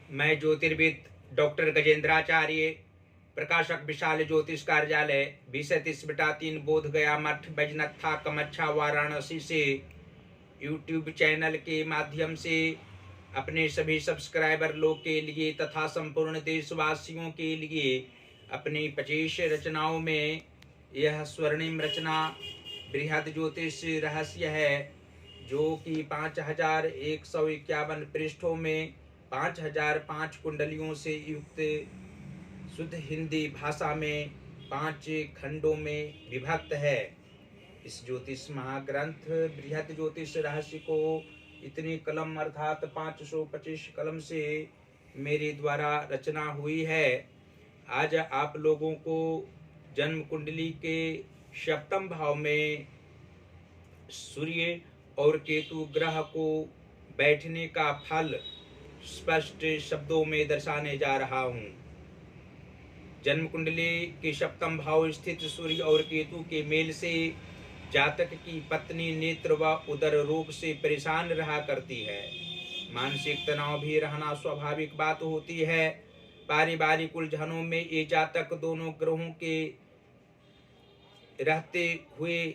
मैं ज्योतिर्विद डॉक्टर गजेंद्राचार्य, प्रकाशक विशाल ज्योतिष कार्यालय 2030/3 बोध गया मठ बैजनाथा कमच्छा वाराणसी से यूट्यूब चैनल के माध्यम से अपने सभी सब्सक्राइबर लोग के लिए तथा संपूर्ण देशवासियों के लिए अपनी 25 रचनाओं में यह स्वर्णिम रचना बृहद ज्योतिष रहस्य है, जो कि 5151 पृष्ठों में 5005 कुंडलियों से युक्त शुद्ध हिंदी भाषा में 5 खंडों में विभक्त है। इस ज्योतिष महाग्रंथ बृहद ज्योतिष रहस्य को इतनी कलम अर्थात 525 कलम से मेरे द्वारा रचना हुई है। आज आप लोगों को जन्म कुंडली के सप्तम भाव में सूर्य और केतु ग्रह को बैठने का फल स्पष्ट शब्दों में दर्शाने जा रहा हूँ। जन्म कुंडली के सप्तम भाव स्थित सूर्य और केतु के मेल से जातक की पत्नी नेत्र व उदर रोग से परेशान रहा करती है। मानसिक तनाव भी रहना स्वाभाविक बात होती है। पारिवारिक उलझनों में ये जातक दोनों ग्रहों के रहते हुए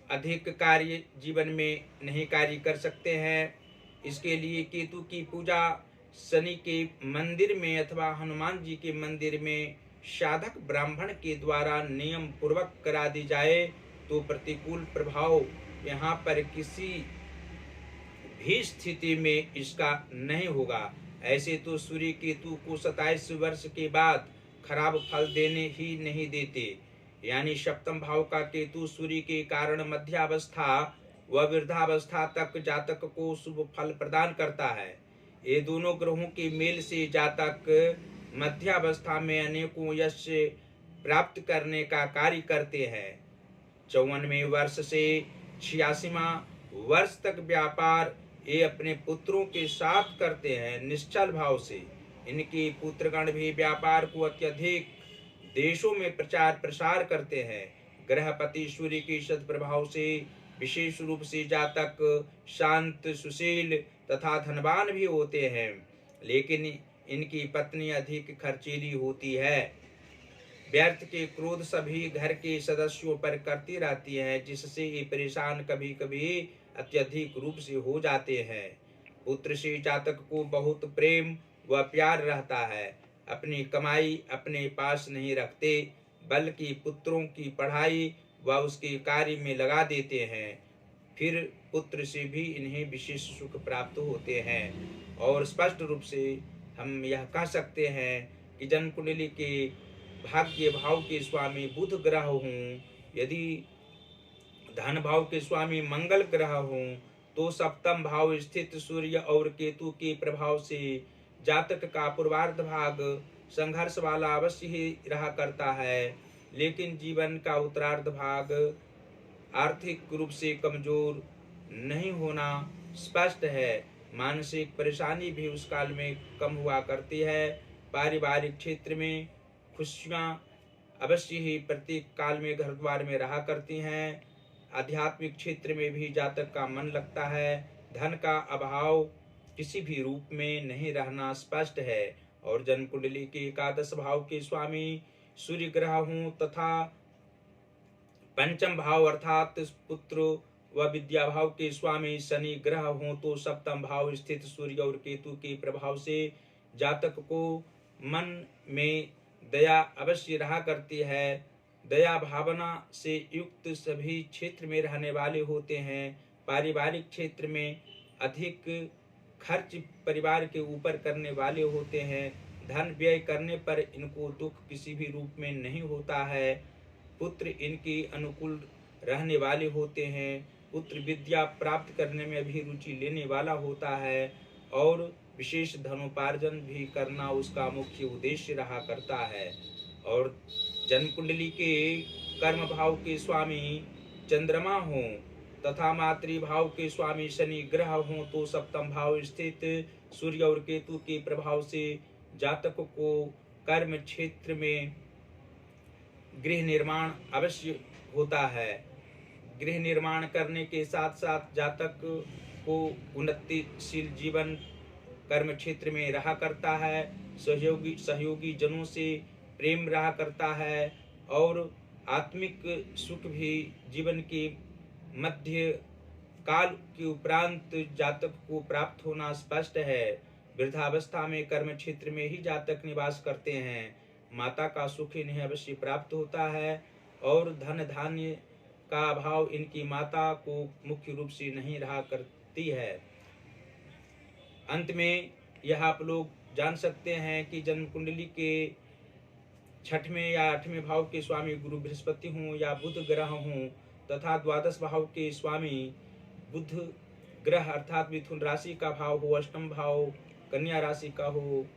अधिक कार्य जीवन में नहीं कार्य कर सकते हैं। इसके लिए केतु की पूजा शनि के मंदिर में अथवा हनुमान जी के मंदिर में साधक ब्राह्मण के द्वारा नियम पूर्वक करा दी जाए तो प्रतिकूल प्रभाव यहाँ पर किसी भी स्थिति में इसका नहीं होगा। ऐसे तो सूर्य केतु को 27 वर्ष के बाद खराब फल देने ही नहीं देते। यानी सप्तम भाव का केतु सूर्य के कारण मध्यावस्था व वृद्धावस्था तक जातक को शुभ फल प्रदान करता है। ये दोनों ग्रहों के मेल से जातक मध्यावस्था में अनेकों यश प्राप्त करने का कार्य करते हैं। 54वें वर्ष से 86वां वर्ष तक व्यापार ये अपने पुत्रों के साथ करते हैं निश्चल भाव से। इनके पुत्रगण भी व्यापार को अत्यधिक देशों में प्रचार प्रसार करते हैं। ग्रहपति सूर्य के सद्प्रभाव से विशेष रूप से जातक शांत सुशील तथा धनवान भी होते हैं, लेकिन इनकी पत्नी अधिक खर्चीली होती है। व्यर्थ के क्रोध सभी घर के सदस्यों पर करती रहती है, जिससे ये परेशान कभी कभी अत्यधिक रूप से हो जाते हैं। पुत्र से जातक को बहुत प्रेम व प्यार रहता है। अपनी कमाई अपने पास नहीं रखते, बल्कि पुत्रों की पढ़ाई व उसके कार्य में लगा देते हैं। फिर पुत्र से भी इन्हें विशेष सुख प्राप्त होते हैं। और स्पष्ट रूप से हम यह कह सकते हैं कि जन्म कुंडली के भाग्य भाव के स्वामी बुध ग्रह हों, यदि धन भाव के स्वामी मंगल ग्रह हों, तो सप्तम भाव स्थित सूर्य और केतु के प्रभाव से जातक का पूर्वार्ध भाग संघर्ष वाला अवश्य ही रहा करता है, लेकिन जीवन का उत्तरार्ध भाग आर्थिक रूप से कमजोर नहीं होना स्पष्ट है। मानसिक परेशानी भी उस काल में कम हुआ करती है। पारिवारिक क्षेत्र में खुशियाँ अवश्य ही प्रत्येक काल में घर द्वार में रहा करती हैं। आध्यात्मिक क्षेत्र में भी जातक का मन लगता है। धन का अभाव किसी भी रूप में नहीं रहना स्पष्ट है। और जन्म कुंडली के एकादश भाव के स्वामी सूर्य ग्रह हों तथा पंचम भाव अर्थात पुत्र व विद्या भाव के स्वामी शनि ग्रह हों, तो सप्तम भाव स्थित सूर्य और केतु के प्रभाव से जातक को मन में दया अवश्य रहा करती है। दया भावना से युक्त सभी क्षेत्र में रहने वाले होते हैं। पारिवारिक क्षेत्र में अधिक खर्च परिवार के ऊपर करने वाले होते हैं। धन व्यय करने पर इनको दुख किसी भी रूप में नहीं होता है। पुत्र इनके अनुकूल रहने वाले होते हैं। पुत्र विद्या प्राप्त करने में भी रुचि लेने वाला होता है और विशेष धनोपार्जन भी करना उसका मुख्य उद्देश्य रहा करता है। और जन्म कुंडली के कर्म भाव के स्वामी चंद्रमा हों तथा मातृभाव के स्वामी शनि ग्रह हों, तो सप्तम भाव स्थित सूर्य और केतु के प्रभाव से जातक को कर्म क्षेत्र में गृह निर्माण अवश्य होता है। गृह निर्माण करने के साथ साथ जातक को उन्नतिशील जीवन कर्म क्षेत्र में रहा करता है, सहयोगी जनों से प्रेम रहा करता है और आत्मिक सुख भी जीवन के मध्य काल के उपरांत जातक को प्राप्त होना स्पष्ट है। वृद्धावस्था में कर्म क्षेत्र में ही जातक निवास करते हैं। माता का सुख इन्हें अवश्य प्राप्त होता है और धन धान्य का अभाव इनकी माता को मुख्य रूप से नहीं रहा करती है। अंत में यह आप लोग जान सकते हैं कि जन्म कुंडली के 6वें या 8वें भाव के स्वामी गुरु बृहस्पति हों या बुध ग्रह हों तथा द्वादश भाव के स्वामी बुध ग्रह अर्थात मिथुन राशि का भाव हो, अष्टम भाव कन्या राशि का हो,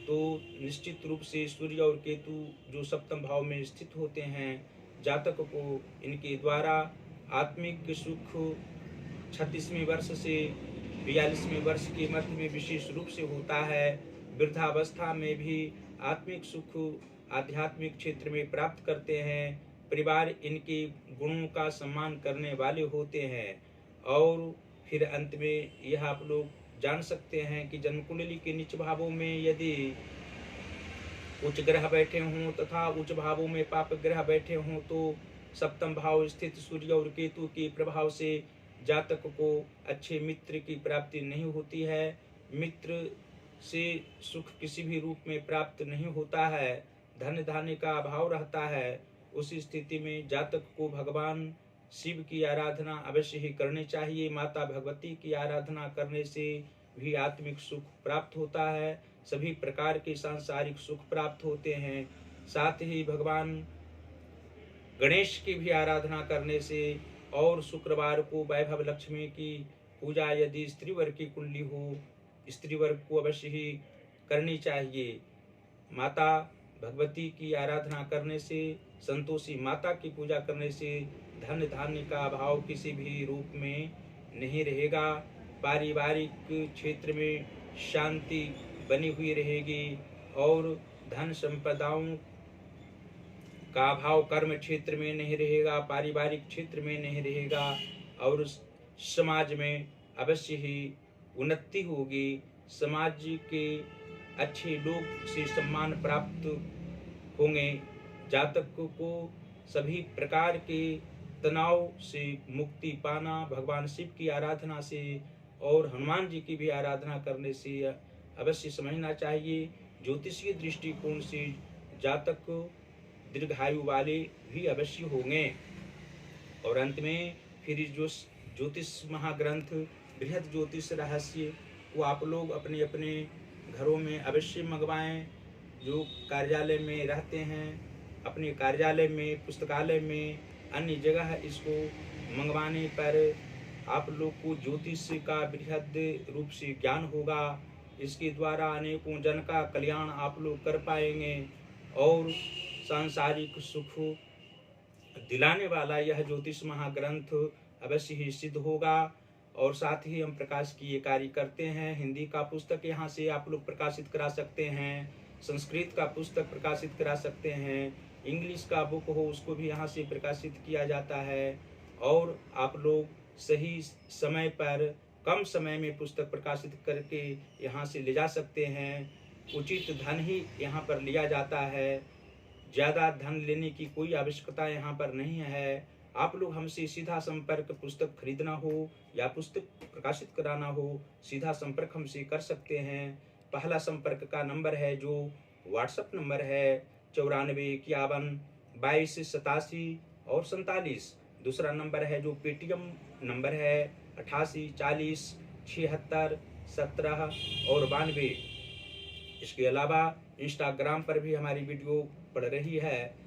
तो निश्चित रूप से सूर्य और केतु जो सप्तम भाव में स्थित होते हैं, जातक को इनके द्वारा आत्मिक सुख 36वें वर्ष से 42वें वर्ष के मध्य में विशेष रूप से होता है। वृद्धावस्था में भी आत्मिक सुख आध्यात्मिक क्षेत्र में प्राप्त करते हैं। परिवार इनके गुणों का सम्मान करने वाले होते हैं। और फिर अंत में यह आप लोग जान सकते हैं कि जन्म कुंडली के नीच भावों में यदि उच्च ग्रह बैठे हों तथा उच्च भावों में पाप ग्रह बैठे हों तो सप्तम भाव स्थित सूर्य और केतु के प्रभाव से जातक को अच्छे मित्र की प्राप्ति नहीं होती है। मित्र से सुख किसी भी रूप में प्राप्त नहीं होता है। धन धान्य का अभाव रहता है। उस स्थिति में जातक को भगवान शिव की आराधना अवश्य ही करनी चाहिए। माता भगवती की आराधना करने से भी आत्मिक सुख प्राप्त होता है। सभी प्रकार के सांसारिक सुख प्राप्त होते हैं। साथ ही भगवान गणेश की भी आराधना करने से और शुक्रवार को वैभव लक्ष्मी की पूजा यदि स्त्री वर्ग की कुंडली हो, स्त्री वर्ग को अवश्य ही करनी चाहिए। माता भगवती की आराधना करने से, संतोषी माता की पूजा करने से धन धान्य का अभाव किसी भी रूप में नहीं रहेगा। पारिवारिक क्षेत्र में शांति बनी हुई रहेगी और धन संपदाओं का अभाव कर्म क्षेत्र में नहीं रहेगा, पारिवारिक क्षेत्र में नहीं रहेगा और समाज में अवश्य ही उन्नति होगी। समाज के अच्छे लोग से सम्मान प्राप्त होंगे। जातक को सभी प्रकार के तनाव से मुक्ति पाना भगवान शिव की आराधना से और हनुमान जी की भी आराधना करने से अवश्य समझना चाहिए। ज्योतिषीय दृष्टिकोण से जातक दीर्घायु वाले भी अवश्य होंगे। और अंत में फिर जो ज्योतिष महाग्रंथ बृहद ज्योतिष रहस्य वो आप लोग अपने अपने घरों में अवश्य मंगवाएं। जो कार्यालय में रहते हैं, अपने कार्यालय में, पुस्तकालय में, अन्य जगह इसको मंगवाने पर आप लोग को ज्योतिष का बृहद रूप से ज्ञान होगा। इसके द्वारा अनेकों जन का कल्याण आप लोग कर पाएंगे और सांसारिक सुख दिलाने वाला यह ज्योतिष महाग्रंथ अवश्य ही सिद्ध होगा। और साथ ही हम प्रकाश की ये कार्य करते हैं। हिंदी का पुस्तक यहाँ से आप लोग प्रकाशित करा सकते हैं, संस्कृत का पुस्तक प्रकाशित करा सकते हैं, इंग्लिश का बुक हो उसको भी यहाँ से प्रकाशित किया जाता है। और आप लोग सही समय पर कम समय में पुस्तक प्रकाशित करके यहाँ से ले जा सकते हैं। उचित धन ही यहाँ पर लिया जाता है, ज़्यादा धन लेने की कोई आवश्यकता यहाँ पर नहीं है। आप लोग हमसे सीधा संपर्क, पुस्तक खरीदना हो या पुस्तक प्रकाशित कराना हो, सीधा संपर्क हमसे कर सकते हैं। पहला संपर्क का नंबर है जो व्हाट्सएप नंबर है 94512287 और 47। दूसरा नंबर है जो पेटीएम नंबर है 88407617 और 92। इसके अलावा इंस्टाग्राम पर भी हमारी वीडियो पड़ रही है।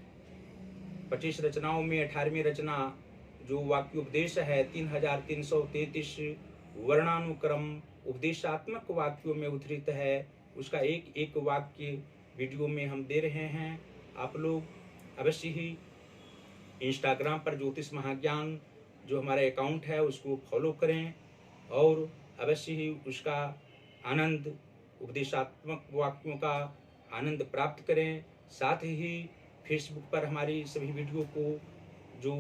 25 रचनाओं में 18वीं रचना जो वाक्योपदेश है 3333 वर्णानुक्रम उपदेशात्मक वाक्यों में उद्धृत है, उसका एक एक वाक्य वीडियो में हम दे रहे हैं। आप लोग अवश्य ही इंस्टाग्राम पर ज्योतिष महाज्ञान जो हमारा अकाउंट है उसको फॉलो करें और अवश्य ही उसका आनंद, उपदेशात्मक वाक्यों का आनंद प्राप्त करें। साथ ही फेसबुक पर हमारी सभी वीडियो को जो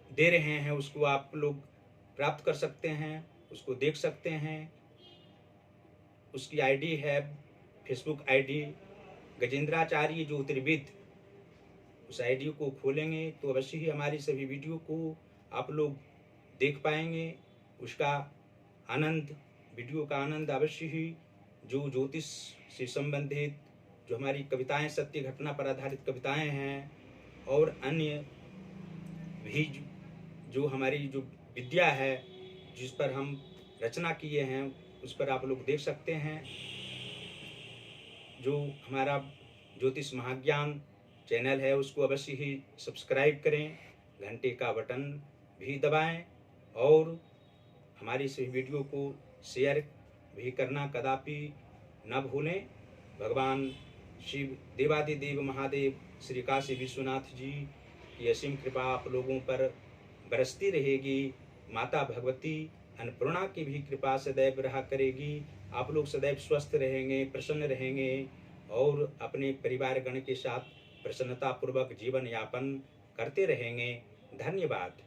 दे रहे हैं उसको आप लोग प्राप्त कर सकते हैं, उसको देख सकते हैं। उसकी आईडी है, फेसबुक आईडी गजेंद्राचार्य ज्योतिर्विद। उस आईडी को खोलेंगे तो अवश्य ही हमारी सभी वीडियो को आप लोग देख पाएंगे। उसका आनंद, वीडियो का आनंद अवश्य ही, जो ज्योतिष से संबंधित जो हमारी कविताएं, सत्य घटना पर आधारित कविताएं हैं और अन्य भी जो हमारी जो विद्या है जिस पर हम रचना किए हैं उस पर आप लोग देख सकते हैं। जो हमारा ज्योतिष महाज्ञान चैनल है उसको अवश्य ही सब्सक्राइब करें, घंटे का बटन भी दबाएं और हमारी इस वीडियो को शेयर भी करना कदापि न भूलें। भगवान शिव, देवादिदेव महादेव श्री काशी विश्वनाथ जी की असीम कृपा आप लोगों पर बरसती रहेगी। माता भगवती अन्नपूर्णा की भी कृपा सदैव रहा करेगी। आप लोग सदैव स्वस्थ रहेंगे, प्रसन्न रहेंगे और अपने परिवार गण के साथ प्रसन्नता पूर्वक जीवन यापन करते रहेंगे। धन्यवाद।